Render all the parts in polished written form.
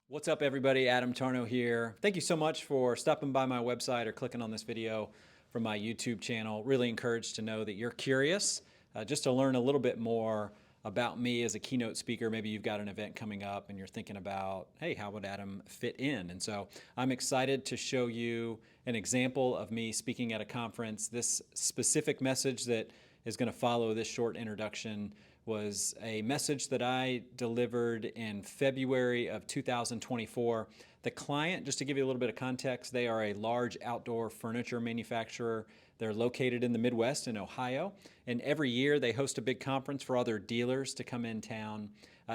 What's up, everybody? Adam Tarno here. Thank you so much for stopping by my website or clicking on this video from my YouTube channel. Really encouraged to know that you're curious just to learn a little bit more about me as a keynote speaker. Maybe you've got an event coming up and you're thinking about, hey, how would Adam fit in? And so I'm excited to show you an example of me speaking at a conference. This specific message that is going to follow this short introduction was a message that I delivered in February of 2024. The client, just to give you a little bit of context, they are a large outdoor furniture manufacturer. They're located in the Midwest in Ohio, and every year they host a big conference for all their dealers to come in town.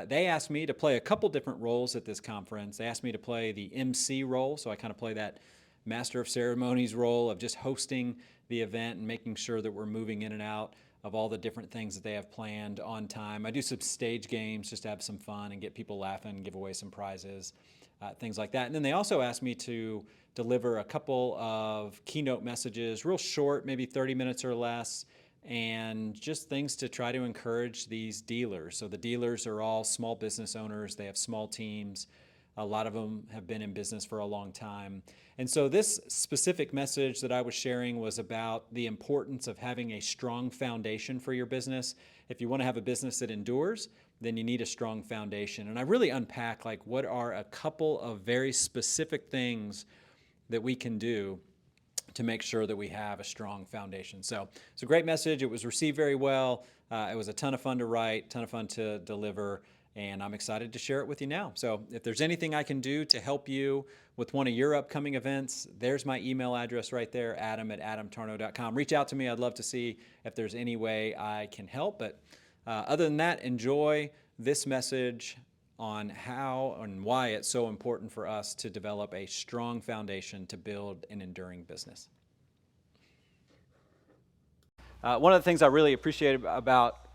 They asked me to play a couple different roles at this conference. They asked me to play the MC role, so I kind of play that master of ceremonies role of just hosting the event and making sure that we're moving in and out of all the different things that they have planned on time. I do some stage games just to have some fun and get people laughing, give away some prizes, things like that. And then they also asked me to deliver a couple of keynote messages, real short, maybe 30 minutes or less, and just things to try to encourage these dealers. So the dealers are all small business owners. They have small teams. A lot of them have been in business for a long time. And so this specific message that I was sharing was about the importance of having a strong foundation for your business. If you want to have a business that endures, then you need a strong foundation. And I really unpack like what are a couple of very specific things that we can do to make sure that we have a strong foundation. So it's a great message. It was received very well. It was a ton of fun to write, ton of fun to deliver. And I'm excited to share it with you now. So if there's anything I can do to help you with one of your upcoming events, there's my email address right there, adam@adamtarno.com. Reach out to me. I'd love to see if there's any way I can help. But other than that, enjoy this message on how and why it's so important for us to develop a strong foundation to build an enduring business. One of the things I really appreciate about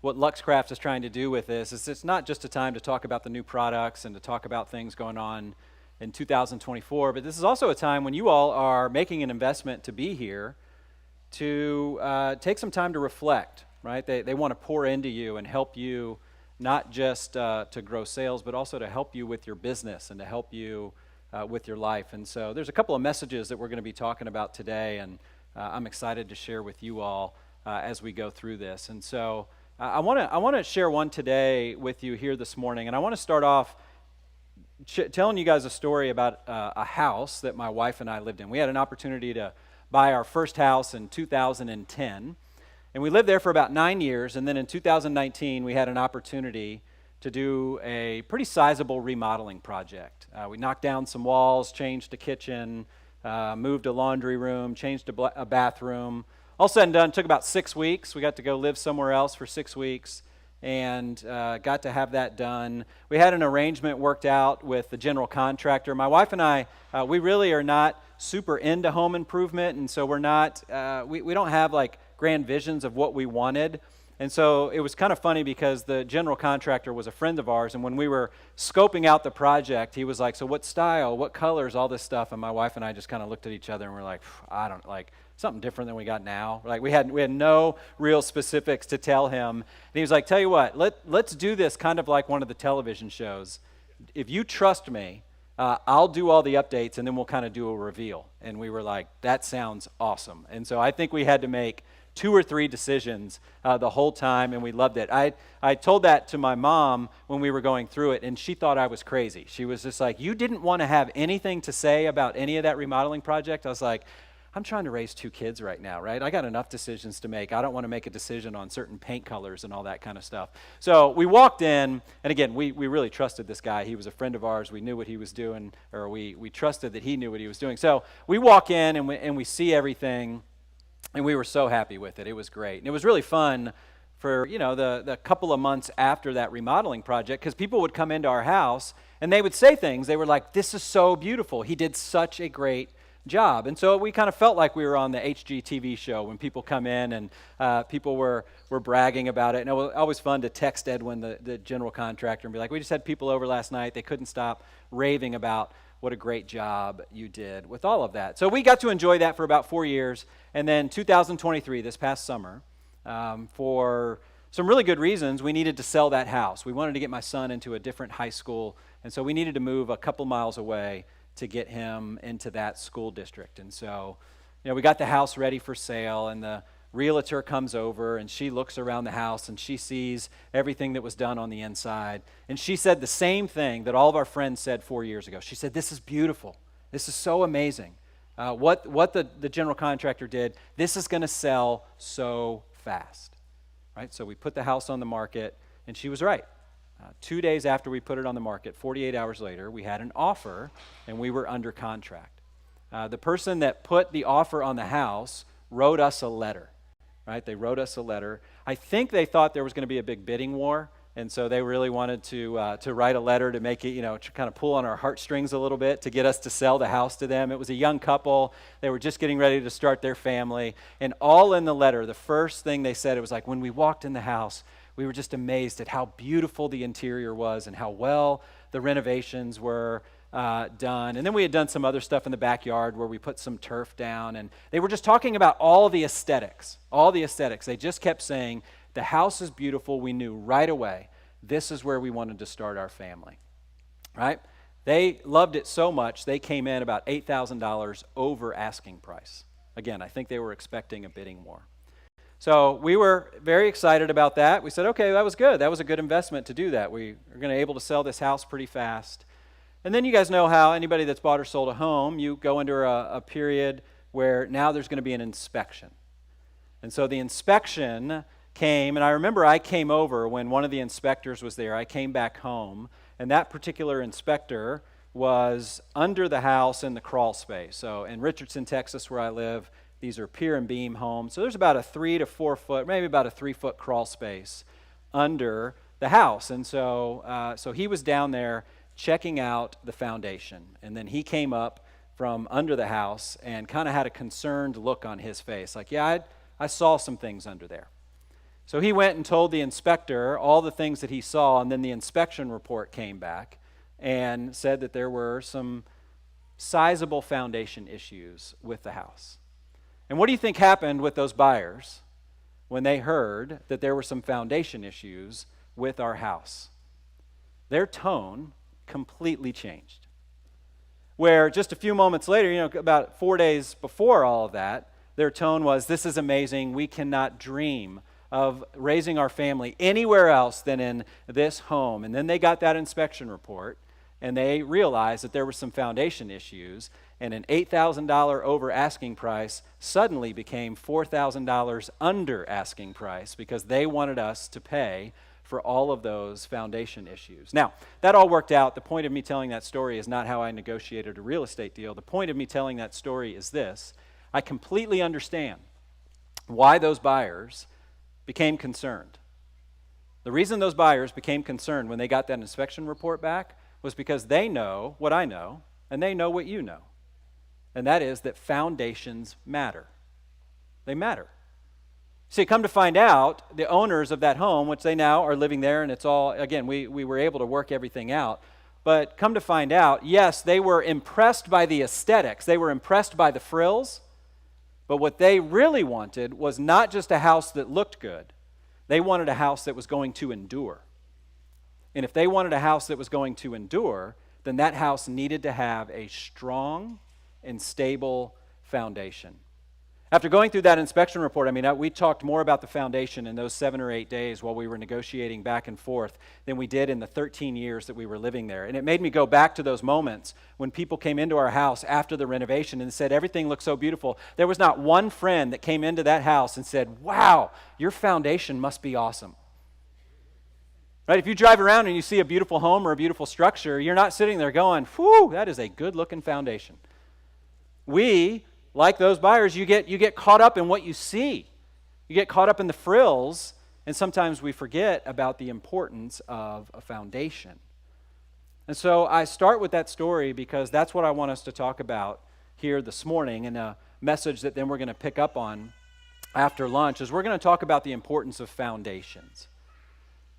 what Luxcraft is trying to do with this is it's not just a time to talk about the new products and to talk about things going on in 2024, but this is also a time when you all are making an investment to be here to take some time to reflect, right? They want to pour into you and help you not just to grow sales, but also to help you with your business and to help you with your life. And so there's a couple of messages that we're going to be talking about today, and I'm excited to share with you all as we go through this. And so I want to share one today with you here this morning, and I want to start off telling you guys a story about a house that my wife and I lived in. We had an opportunity to buy our first house in 2010, and we lived there for about 9 years, and then in 2019 we had an opportunity to do a pretty sizable remodeling project. We knocked down some walls, changed the kitchen, moved a laundry room, changed a bathroom. All said and done, took about 6 weeks. We got to go live somewhere else for 6 weeks and got to have that done. We had an arrangement worked out with the general contractor. My wife and I, we really are not super into home improvement, and so we're not, we don't have like grand visions of what we wanted. And so it was kind of funny because the general contractor was a friend of ours, and when we were scoping out the project, he was like, so what style, what colors, all this stuff, and my wife and I just kind of looked at each other and we're like, I don't, like, something different than we got now. Like we had no real specifics to tell him. And he was like, tell you what, let's do this kind of like one of the television shows. If you trust me, I'll do all the updates and then we'll kind of do a reveal. And we were like, that sounds awesome. And so I think we had to make 2 or 3 decisions the whole time, and we loved it. I told that to my mom when we were going through it, and she thought I was crazy. She was just like, you didn't want to have anything to say about any of that remodeling project? I was like, I'm trying to raise 2 kids right now, right? I got enough decisions to make. I don't want to make a decision on certain paint colors and all that kind of stuff. So we walked in, and again, we really trusted this guy. He was a friend of ours. We knew what he was doing, or we trusted that he knew what he was doing. So we walk in, and we see everything, and we were so happy with it. It was great. And it was really fun for, you know, the couple of months after that remodeling project, because people would come into our house, and they would say things. They were like, this is so beautiful. He did such a great job. And so we kind of felt like we were on the HGTV show when people come in and people were bragging about it. And it was always fun to text Edwin, the general contractor, and be like, we just had people over last night. They couldn't stop raving about what a great job you did with all of that. So we got to enjoy that for about 4 years. And then 2023, this past summer, for some really good reasons, we needed to sell that house. We wanted to get my son into a different high school And so we needed to move a couple miles away to get him into that school district. And so, we got the house ready for sale, and the realtor comes over, and she looks around the house, and she sees everything that was done on the inside. And she said the same thing that all of our friends said 4 years ago. She said, "This is beautiful. This is so amazing. What the general contractor did, this is going to sell so fast." Right? So we put the house on the market, and she was right. 2 days after we put it on the market, 48 hours later, we had an offer, and we were under contract. The person that put the offer on the house wrote us a letter. Right? They wrote us a letter. I think they thought there was going to be a big bidding war, and so they really wanted to write a letter to make it, to kind of pull on our heartstrings a little bit to get us to sell the house to them. It was a young couple. They were just getting ready to start their family. And all in the letter, the first thing they said, it was like, when we walked in the house, we were just amazed at how beautiful the interior was and how well the renovations were done. And then we had done some other stuff in the backyard where we put some turf down. And they were just talking about all the aesthetics. They just kept saying, the house is beautiful. We knew right away this is where we wanted to start our family. Right? They loved it so much, they came in about $8,000 over asking price. Again, I think they were expecting a bidding war. So we were very excited about that. We said, okay, that was good. That was a good investment to do that. We are going to be able to sell this house pretty fast. And then you guys know how anybody that's bought or sold a home, you go into a period where now there's going to be an inspection. And so the inspection came, and I remember I came over when one of the inspectors was there. I came back home, and that particular inspector was under the house in the crawl space. So in Richardson, Texas, where I live, these are pier and beam homes. So there's about a 3 to 4 foot, maybe about a 3 foot crawl space under the house. And so he was down there checking out the foundation. And then he came up from under the house and kind of had a concerned look on his face. Like, yeah, I saw some things under there. So he went and told the inspector all the things that he saw, and then the inspection report came back and said that there were some sizable foundation issues with the house. And what do you think happened with those buyers when they heard that there were some foundation issues with our house? Their tone completely changed. Where just a few moments later, about 4 days before all of that, their tone was, "This is amazing. We cannot dream of raising our family anywhere else than in this home." And then they got that inspection report, and they realized that there were some foundation issues, and an $8,000 over asking price suddenly became $4,000 under asking price because they wanted us to pay for all of those foundation issues. Now, that all worked out. The point of me telling that story is not how I negotiated a real estate deal. The point of me telling that story is this: I completely understand why those buyers became concerned. The reason those buyers became concerned when they got that inspection report back was because they know what I know, and they know what you know. And that is that foundations matter. They matter. See, come to find out, the owners of that home, which they now are living there, and it's all, again, we were able to work everything out. But come to find out, yes, they were impressed by the aesthetics. They were impressed by the frills. But what they really wanted was not just a house that looked good. They wanted a house that was going to endure. And if they wanted a house that was going to endure, then that house needed to have a strong and stable foundation. After going through that inspection report, we talked more about the foundation in those 7 or 8 days while we were negotiating back and forth than we did in the 13 years that we were living there. And it made me go back to those moments when people came into our house after the renovation and said, everything looks so beautiful. There was not one friend that came into that house and said, wow, your foundation must be awesome. Right? If you drive around and you see a beautiful home or a beautiful structure, you're not sitting there going, whew, that is a good-looking foundation. Like those buyers, you get caught up in what you see. You get caught up in the frills, and sometimes we forget about the importance of a foundation. And so I start with that story because that's what I want us to talk about here this morning, and a message that then we're going to pick up on after lunch is we're going to talk about the importance of foundations.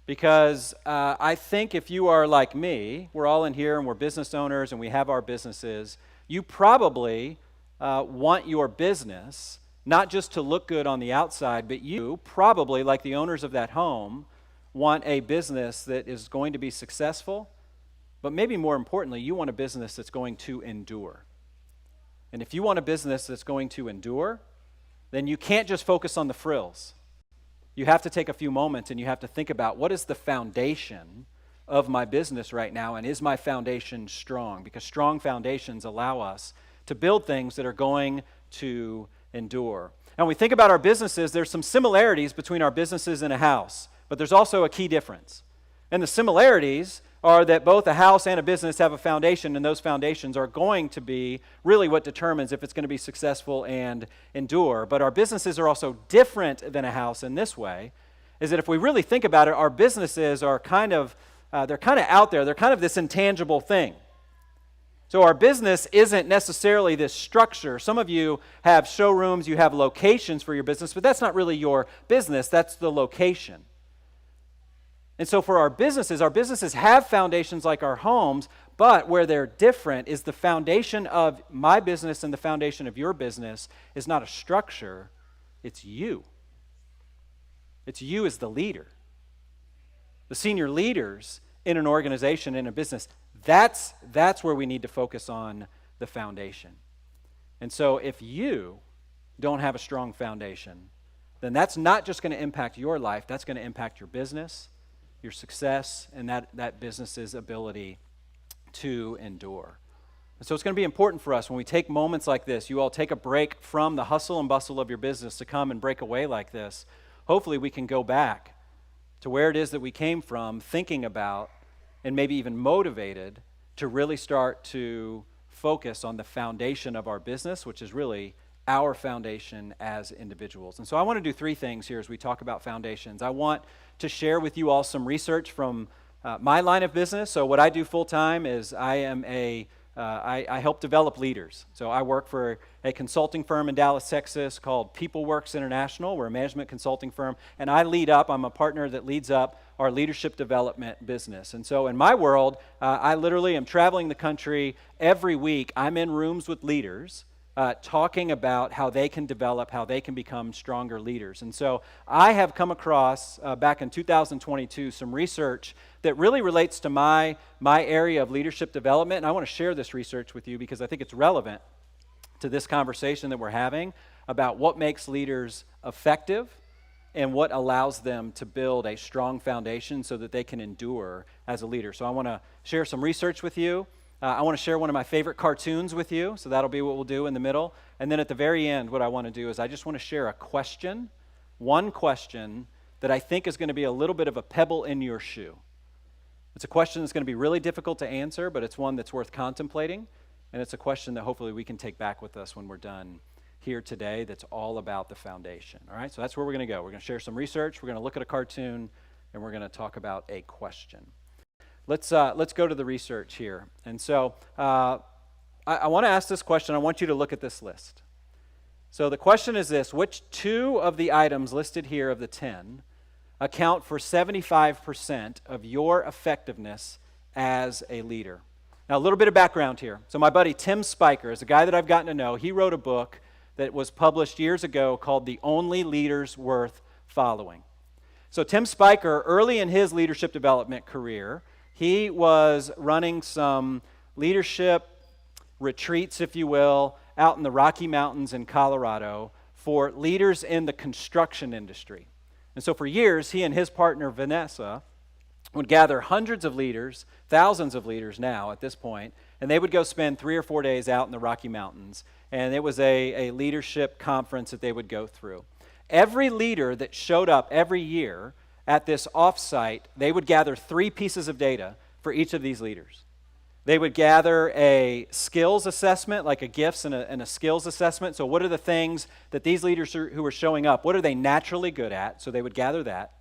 Because I think if you are like me, we're all in here and we're business owners and we have our businesses, you probably want your business not just to look good on the outside, but you probably, like the owners of that home, want a business that is going to be successful But maybe more importantly, you want a business that's going to endure. And if you want a business that's going to endure, then you can't just focus on the frills. You have to take a few moments and you have to think about, what is the foundation of my business right now, and is my foundation strong? Because strong foundations allow us to build things that are going to endure. Now, when we think about our businesses, there's some similarities between our businesses and a house, but there's also a key difference. And the similarities are that both a house and a business have a foundation, and those foundations are going to be really what determines if it's going to be successful and endure. But our businesses are also different than a house in this way, is that if we really think about it, our businesses are they're kind of out there. They're kind of this intangible thing. So our business isn't necessarily this structure. Some of you have showrooms, you have locations for your business, but that's not really your business. That's the location. And so for our businesses have foundations like our homes, but where they're different is the foundation of my business and the foundation of your business is not a structure, it's you. It's you as the leader. The senior leaders in an organization, in a business, that's where we need to focus on the foundation. And so if you don't have a strong foundation, then that's not just going to impact your life, that's going to impact your business, your success, and that business's ability to endure. And so it's going to be important for us when we take moments like this, you all take a break from the hustle and bustle of your business to come and break away like this. Hopefully we can go back to where it is that we came from, thinking about and maybe even motivated to really start to focus on the foundation of our business, which is really our foundation as individuals. And so I want to do three things here as we talk about foundations. I want to share with you all some research from my line of business. So what I do full-time is I help develop leaders. So I work for a consulting firm in Dallas, Texas called PeopleWorks International. We're a management consulting firm, and I'm a partner that leads up our leadership development business. And so in my world, I literally am traveling the country every week. I'm in rooms with leaders talking about how they can develop, how they can become stronger leaders. And so I have come across, back in 2022, some research that really relates to my area of leadership development. And I want to share this research with you because I think it's relevant to this conversation that we're having about what makes leaders effective and what allows them to build a strong foundation so that they can endure as a leader. So I want to share some research with you. I want to share one of my favorite cartoons with you, so that'll be what we'll do in the middle. And then at the very end, what I want to do is I just want to share one question that I think is going to be a little bit of a pebble in your shoe. It's a question that's going to be really difficult to answer, but it's one that's worth contemplating, and it's a question that hopefully we can take back with us when we're done here today that's all about the foundation. All right, so that's where we're going to go. We're going to share some research, we're going to look at a cartoon, and we're going to talk about a question. Let's go to the research here. And so I want to ask this question. I want you to look at this list. So the question is this: which two of the items listed here of the 10 account for 75% of your effectiveness as a leader? Now, a little bit of background here. So my buddy Tim Spiker is a guy that I've gotten to know. He wrote a book that was published years ago called The Only Leaders Worth Following. So Tim Spiker, early in his leadership development career, he was running some leadership retreats, if you will, out in the Rocky Mountains in Colorado for leaders in the construction industry. And so for years, he and his partner, Vanessa, would gather hundreds of leaders, thousands of leaders now at this point, and they would go spend 3 or 4 days out in the Rocky Mountains. And it was a leadership conference that they would go through. Every leader that showed up every year at this offsite, they would gather 3 pieces of data for each of these leaders. They would gather a skills assessment, like a gifts and a skills assessment. So what are the things that these leaders who are showing up, what are they naturally good at? So they would gather that.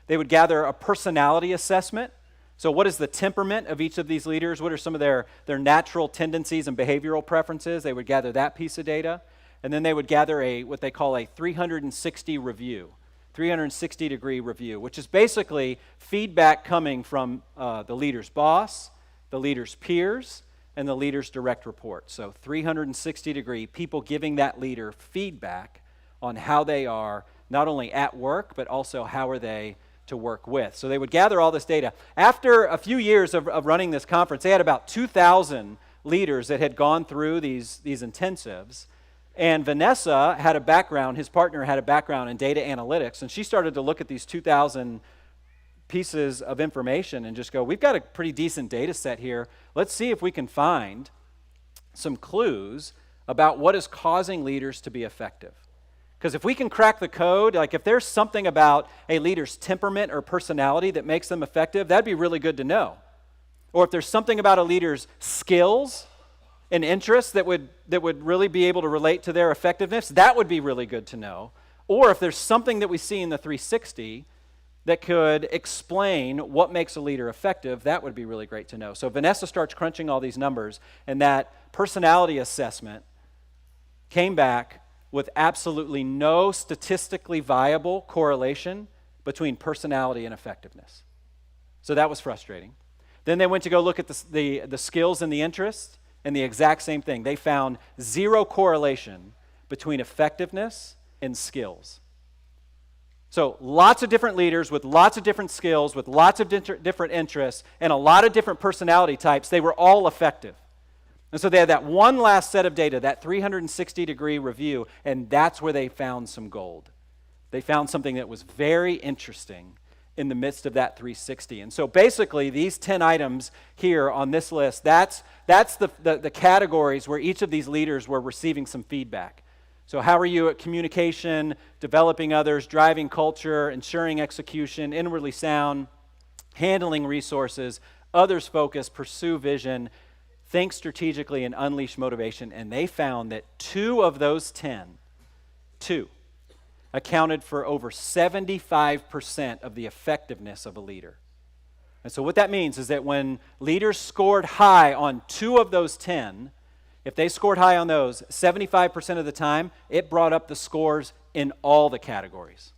They would gather a personality assessment. So what is the temperament of each of these leaders? What are some of their natural tendencies and behavioral preferences? They would gather that piece of data. And then they would gather what they call a 360 review. 360-degree review, which is basically feedback coming from the leader's boss, the leader's peers, and the leader's direct report. So 360-degree, people giving that leader feedback on how they are, not only at work, but also how are they to work with. So they would gather all this data. After a few years of running this conference, they had about 2,000 leaders that had gone through these intensives. And Vanessa had a background, his partner had a background in data analytics, and she started to look at these 2,000 pieces of information and just go, we've got a pretty decent data set here. Let's see if we can find some clues about what is causing leaders to be effective. Because if we can crack the code, like if there's something about a leader's temperament or personality that makes them effective, that'd be really good to know. Or if there's something about a leader's skills and interests that would really be able to relate to their effectiveness, that would be really good to know. Or if there's something that we see in the 360 that could explain what makes a leader effective, that would be really great to know. So Vanessa starts crunching all these numbers, and that personality assessment came back with absolutely no statistically viable correlation between personality and effectiveness. So that was frustrating. Then they went to go look at the skills and the interests, and the exact same thing. They found zero correlation between effectiveness and skills. So lots of different leaders with lots of different skills, with lots of different interests, and a lot of different personality types, they were all effective. And so they had that one last set of data, that 360-degree review, and that's where they found some gold. They found something that was very interesting in the midst of that 360. And so basically, these 10 items here on this list, that's the categories where each of these leaders were receiving some feedback. So how are you at communication, developing others, driving culture, ensuring execution, inwardly sound, handling resources, others focus, pursue vision, think strategically, and unleash motivation. And they found that 2 of those 10, accounted for over 75% of the effectiveness of a leader. And so what that means is that when leaders scored high on 2 of those 10, if they scored high on those, 75% of the time, it brought up the scores in all the categories.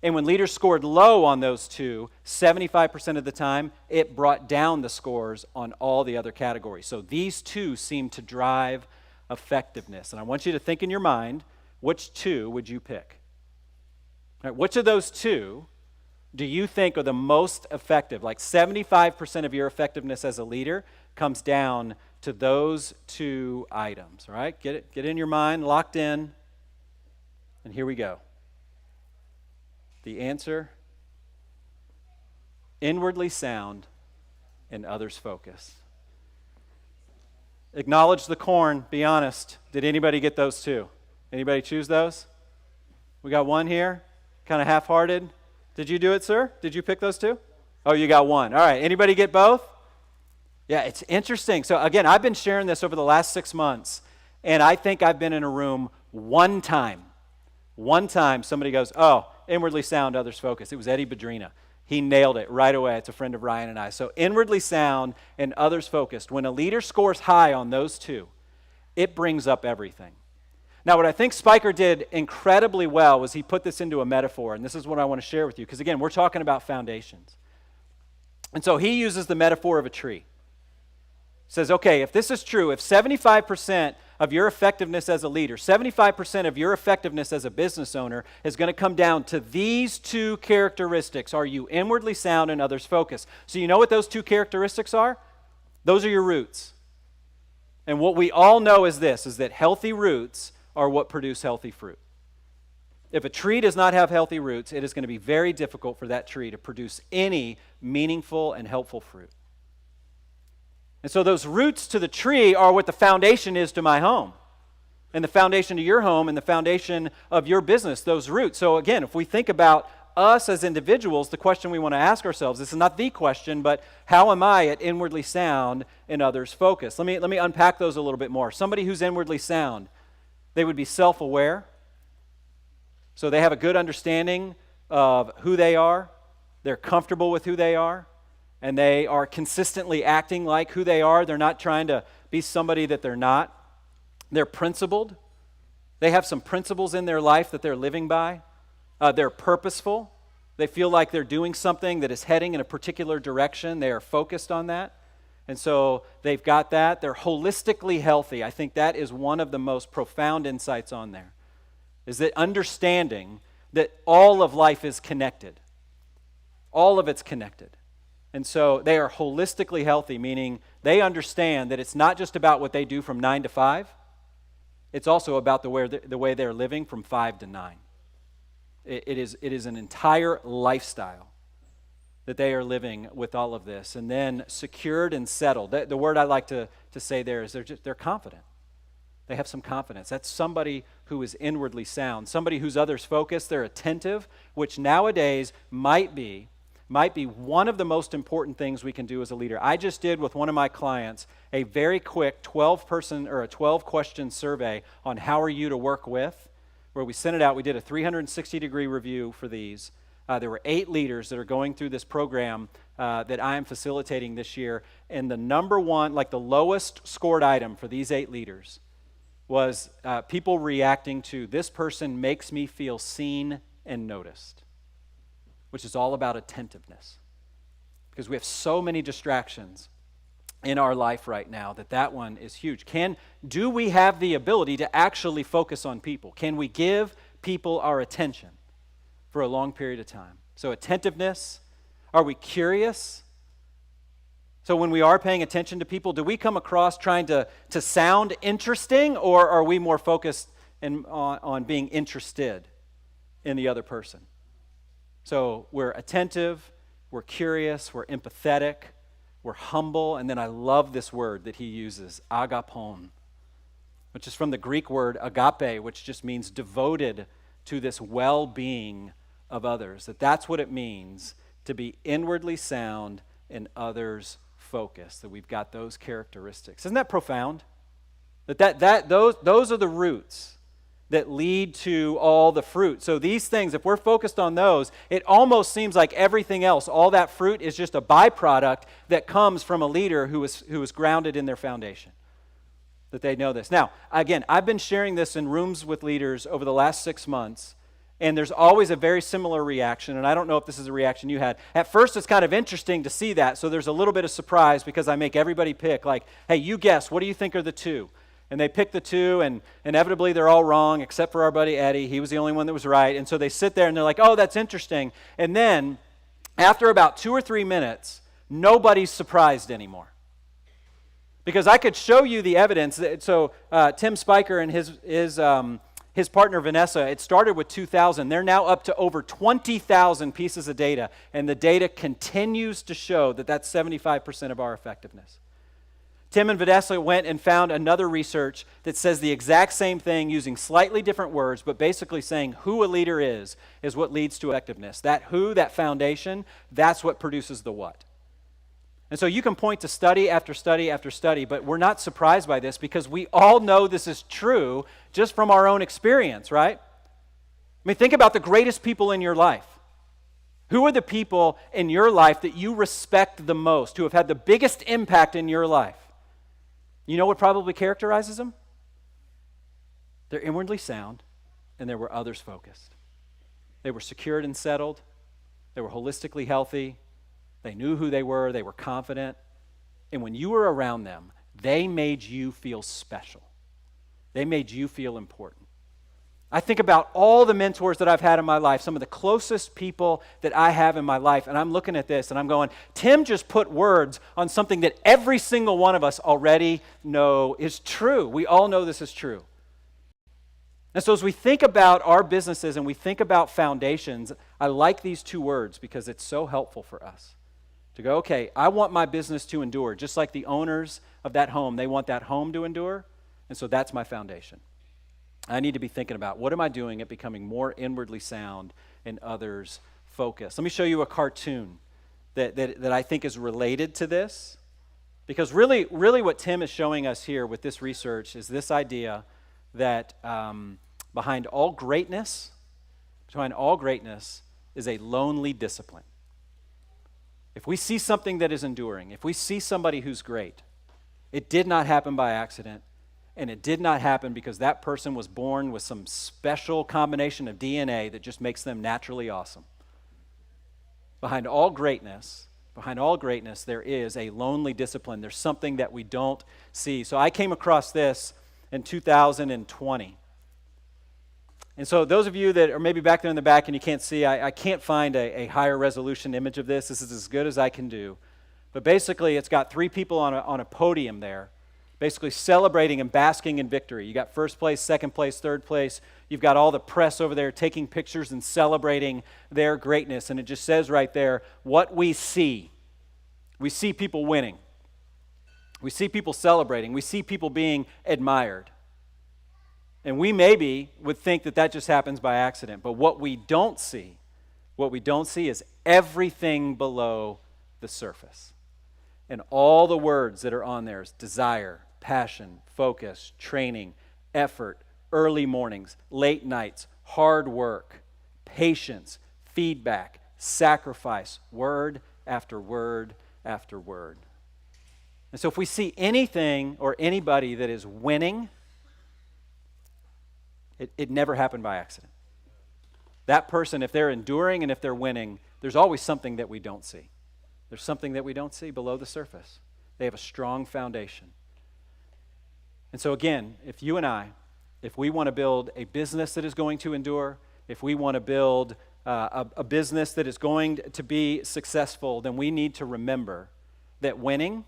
And when leaders scored low on those 2, 75% of the time, it brought down the scores on all the other categories. So these 2 seem to drive effectiveness. And I want you to think in your mind, which 2 would you pick? All right, which of those 2 do you think are the most effective? Like 75% of your effectiveness as a leader comes down to those 2 items, all right? Get in your mind, locked in, and here we go. The answer, inwardly sound and others focused. Acknowledge the corn, be honest. Did anybody get those 2? Anybody choose those? We got 1 here, kind of half-hearted. Did you do it, sir? Did you pick those 2? Oh, you got 1. All right, anybody get both? Yeah, it's interesting. So again, I've been sharing this over the last 6 months, and I think I've been in a room one time somebody goes, oh, inwardly sound, others focus. It was Eddie Badrina. He nailed it right away. It's a friend of Ryan and I. So inwardly sound and others focused. When a leader scores high on those 2, it brings up everything. Now, what I think Spiker did incredibly well was he put this into a metaphor, and this is what I want to share with you, because again, we're talking about foundations. And so he uses the metaphor of a tree. Says, okay, if this is true, if 75% of your effectiveness as a leader, 75% of your effectiveness as a business owner is going to come down to these 2 characteristics. Are you inwardly sound and others focused? So you know what those 2 characteristics are? Those are your roots. And what we all know is this, is that healthy roots are what produce healthy fruit. If a tree does not have healthy roots, it is going to be very difficult for that tree to produce any meaningful and helpful fruit. And so those roots to the tree are what the foundation is to my home, and the foundation to your home, and the foundation of your business, those roots. So again, if we think about us as individuals, the question we want to ask ourselves, this is not the question, but how am I at inwardly sound and others focused? Let me unpack those a little bit more. Somebody who's inwardly sound, they would be self-aware. So they have a good understanding of who they are. They're comfortable with who they are. And they are consistently acting like who they are. They're not trying to be somebody that they're not. They're principled. They have some principles in their life that they're living by. They're purposeful. They feel like they're doing something that is heading in a particular direction. They are focused on that. And so they've got that. They're holistically healthy. I think that is one of the most profound insights on there, is that understanding that all of life is connected. All of it's connected. And so they are holistically healthy, meaning they understand that it's not just about what they do from 9 to 5. It's also about the way they're living from 5 to 9. It is an entire lifestyle that they are living with all of this. And then secured and settled. The word I like to say there is they're confident. They have some confidence. That's somebody who is inwardly sound, somebody who's others focused, they're attentive, which nowadays might be one of the most important things we can do as a leader. I just did with one of my clients a very quick 12-person or a 12-question survey on how are you to work with, where we sent it out. We did a 360-degree review for these. There were 8 leaders that are going through this program that I am facilitating this year, and the number one, like the lowest scored item for these 8 leaders was people reacting to, this person makes me feel seen and noticed, which is all about attentiveness. Because we have so many distractions in our life right now that one is huge. Do we have the ability to actually focus on people? Can we give people our attention for a long period of time? So attentiveness, are we curious? So when we are paying attention to people, do we come across trying to sound interesting, or are we more focused on being interested in the other person? So we're attentive, we're curious, we're empathetic, we're humble, and then I love this word that he uses, agapon, which is from the Greek word agape, which just means devoted to this well-being of others. That's what it means to be inwardly sound and others focused, that we've got those characteristics. Isn't that profound? Those are the roots that lead to all the fruit. So these things, if we're focused on those, it almost seems like everything else, all that fruit is just a byproduct that comes from a leader who is grounded in their foundation, that they know this. Now, again, I've been sharing this in rooms with leaders over the last 6 months, and there's always a very similar reaction, and I don't know if this is a reaction you had. At first, it's kind of interesting to see that, so there's a little bit of surprise because I make everybody pick, like, hey, you guess, what do you think are the 2? And they pick the 2, and inevitably they're all wrong, except for our buddy Eddie. He was the only one that was right. And so they sit there, and they're like, oh, that's interesting. And then, after about 2 or 3 minutes, nobody's surprised anymore. Because I could show you the evidence. So Tim Spiker and his partner Vanessa, it started with 2,000. They're now up to over 20,000 pieces of data, and the data continues to show that that's 75% of our effectiveness. Tim and Vanessa went and found another research that says the exact same thing using slightly different words, but basically saying who a leader is what leads to effectiveness. That who, that foundation, that's what produces the what. And so you can point to study after study after study, but we're not surprised by this because we all know this is true just from our own experience, right? I mean, think about the greatest people in your life. Who are the people in your life that you respect the most, who have had the biggest impact in your life? You know what probably characterizes them? They're inwardly sound, and they were others focused. They were secured and settled. They were holistically healthy. They knew who they were confident. And when you were around them, they made you feel special. They made you feel important. I think about all the mentors that I've had in my life, some of the closest people that I have in my life, and I'm looking at this and I'm going, Tim just put words on something that every single one of us already know is true. We all know this is true. And so as we think about our businesses and we think about foundations, I like these 2 words because it's so helpful for us. To go, okay, I want my business to endure, just like the owners of that home, they want that home to endure, and so that's my foundation. I need to be thinking about what am I doing at becoming more inwardly sound and others focused. Let me show you a cartoon that I think is related to this, because really what Tim is showing us here with this research is this idea that behind all greatness is a lonely discipline. If we see something that is enduring, if we see somebody who's great, it did not happen by accident. And it did not happen because that person was born with some special combination of DNA that just makes them naturally awesome. Behind all greatness, there is a lonely discipline. There's something that we don't see. So I came across this in 2020. And so those of you that are maybe back there in the back and you can't see, I can't find a higher resolution image of this. This is as good as I can do. But basically, it's got three people on a podium there, basically celebrating and basking in victory. You got first place, second place, third place. You've got all the press over there taking pictures and celebrating their greatness. And it just says right there, what we see. We see people winning. We see people celebrating. We see people being admired. And we maybe would think that just happens by accident. But what we don't see is everything below the surface. And all the words that are on there is desire, passion, focus, training, effort, early mornings, late nights, hard work, patience, feedback, sacrifice, word after word after word. And so if we see anything or anybody that is winning, it never happened by accident. That person, if they're enduring and if they're winning, there's always something that we don't see. There's something that we don't see below the surface. They have a strong foundation. And so again, if you and I, if we want to build a business that is going to endure, if we want to build a business that is going to be successful, then we need to remember that winning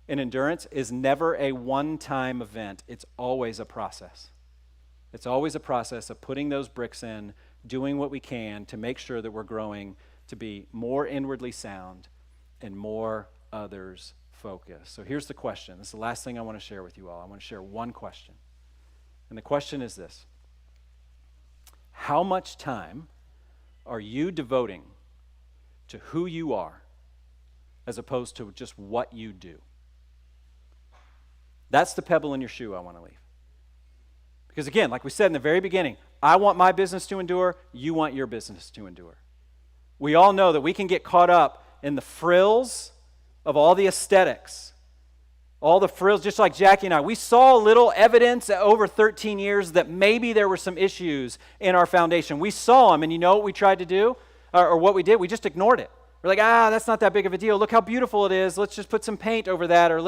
and endurance is never a one-time event. It's always a process. It's always a process of putting those bricks in, doing what we can to make sure that we're growing to be more inwardly sound and more others focused. So here's the question. This is the last thing I want to share with you all. I want to share one question. And the question is this: how much time are you devoting to who you are as opposed to just what you do? That's the pebble in your shoe I want to leave. Because again, like we said in the very beginning, I want my business to endure, you want your business to endure. We all know that we can get caught up in the frills of all the aesthetics, all the frills, just like Jackie and I. We saw little evidence over 13 years that maybe there were some issues in our foundation. We saw them, and you know what we tried to do, or what we did? We just ignored it. We're like, that's not that big of a deal. Look how beautiful it is. Let's just put some paint over that, or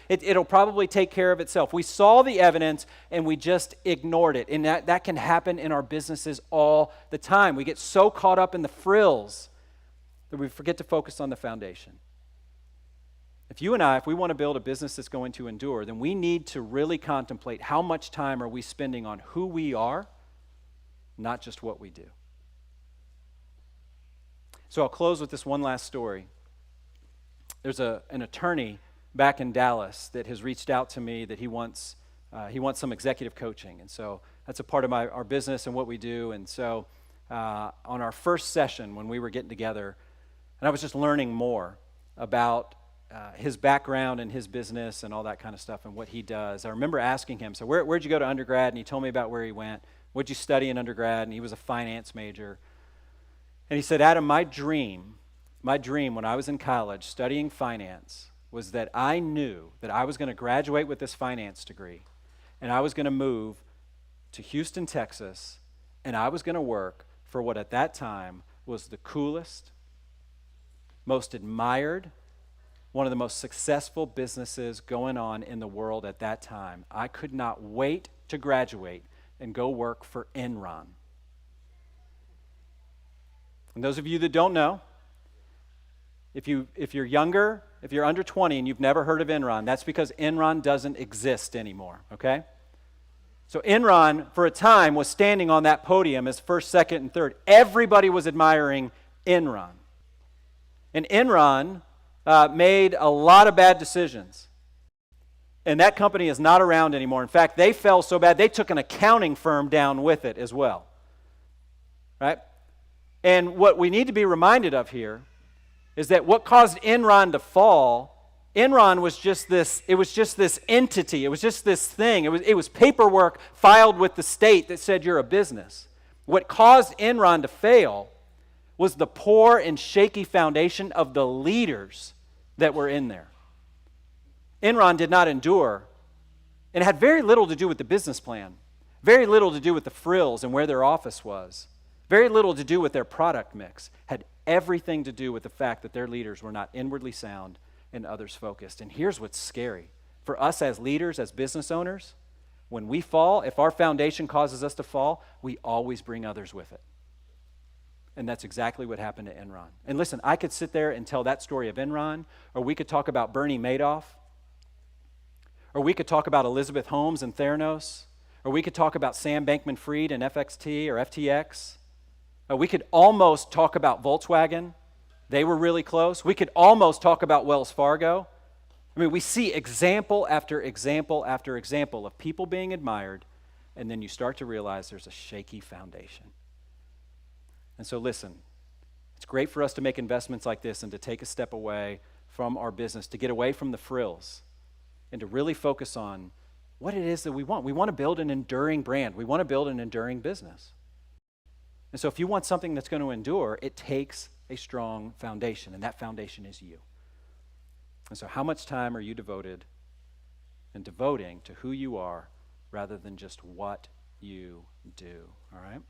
it'll probably take care of itself. We saw the evidence, and we just ignored it. And that can happen in our businesses all the time. We get so caught up in the frills that we forget to focus on the foundation. If you and I, if we want to build a business that's going to endure, then we need to really contemplate how much time are we spending on who we are, not just what we do. So I'll close with this one last story. There's an attorney back in Dallas that has reached out to me that he wants some executive coaching. And so that's a part of our business and what we do. And so on our first session when we were getting together, and I was just learning more about his background and his business and all that kind of stuff and what he does. I remember asking him, so where'd you go to undergrad? And he told me about where he went. What'd you study in undergrad? And he was a finance major. And he said, Adam, my dream when I was in college studying finance was that I knew that I was going to graduate with this finance degree and I was going to move to Houston, Texas, and I was going to work for what at that time was the coolest, most admired, one of the most successful businesses going on in the world at that time. I could not wait to graduate and go work for Enron. And those of you that don't know, if you're younger, if you're under 20 and you've never heard of Enron, that's because Enron doesn't exist anymore, okay? So Enron, for a time, was standing on that podium as first, second, and third. Everybody was admiring Enron. And Enron made a lot of bad decisions. And that company is not around anymore. In fact, they fell so bad, they took an accounting firm down with it as well, right? And what we need to be reminded of here is that what caused Enron to fall, Enron was just this entity, it was just this thing. It was paperwork filed with the state that said you're a business. What caused Enron to fail was the poor and shaky foundation of the leaders that were in there. Enron did not endure, and it had very little to do with the business plan, very little to do with the frills and where their office was. Very little to do with their product mix. Had everything to do with the fact that their leaders were not inwardly sound and others focused. And here's what's scary. For us as leaders, as business owners, when we fall, if our foundation causes us to fall, we always bring others with it. And that's exactly what happened to Enron. And listen, I could sit there and tell that story of Enron, or we could talk about Bernie Madoff, or we could talk about Elizabeth Holmes and Theranos, or we could talk about Sam Bankman-Fried and FXT or FTX. We could almost talk about Volkswagen. They were really close. We could almost talk about Wells Fargo. I mean, we see example after example after example of people being admired, and then you start to realize there's a shaky foundation. And so listen, it's great for us to make investments like this and to take a step away from our business, to get away from the frills, and to really focus on what it is that we want. We want to build an enduring brand. We want to build an enduring business. And so if you want something that's going to endure, it takes a strong foundation, and that foundation is you. And so how much time are you devoted and devoting to who you are rather than just what you do, all right?